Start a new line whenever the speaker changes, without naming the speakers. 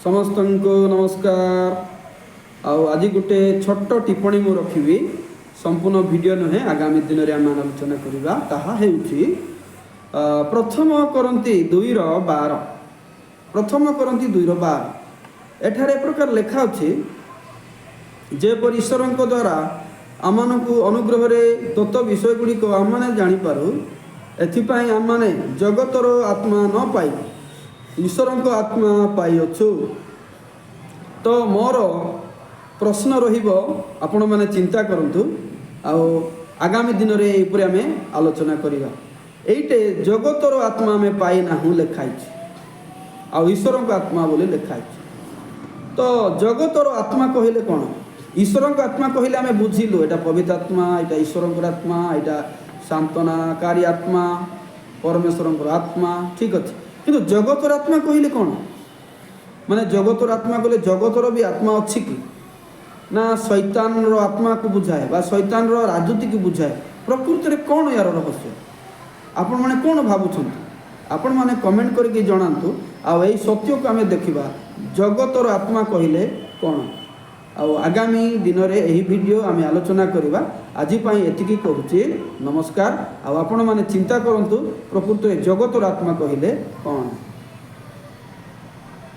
समस्त को नमस्कार। आज गोटे छोट टिप्पणी मु रखी संपूर्ण वीडियो नुहे आगामी दिन में आम आलोचना करवा ताहा हेउछि प्रथम करंती 2:12 प्रथम करंती 2:12 एठारे प्रकार लेखा अछि जेपर ईश्वर द्वारा आमनकु अनुग्रह तत्व विषय गुड़िक आम जानी पारू एथिपाई आम माने जगतर आत्मा न पाई ईश्वर आत्मा पाई अच्छु। तो मोर प्रश्न रहिबो आपण माने चिंता करंतु आगामी दिन में आम आलोचना करिबा। एइटे जगतर आत्मा में पाई नाहु लेखाई आ ईश्वर आत्मा बोली लेखाई। तो जगतर आत्मा कहले कौन ईश्वर आत्मा कहले आम बुझिलु एटा पवित्र आत्मा एटा ईश्वर आत्मा एटा सांत्वनाकारी आत्मा परमेश्वर आत्मा ठीक अच्छे। किंतु जगतर आत्मा कहले कौन माने जगतर आत्मा कहले जगतर भी आत्मा अच्छी कि ना शैतान रो आत्मा को बुझाए बा शैतान रो राजनीति को बुझाए प्रकृति में कौन यार रहस्य आपण माने कौन भावुछन आपण माने कमेंट करके जणांतु आ एई सत्य को आमे देखिबा जगतर आत्मा कहले कौन आगामी दिन में यही वीडियो आम आलोचना करवा। आज एतिकी कहूँ नमस्कार। आपण माने चिंता करंतु प्रकृत जगतर आत्मा कहले कौन।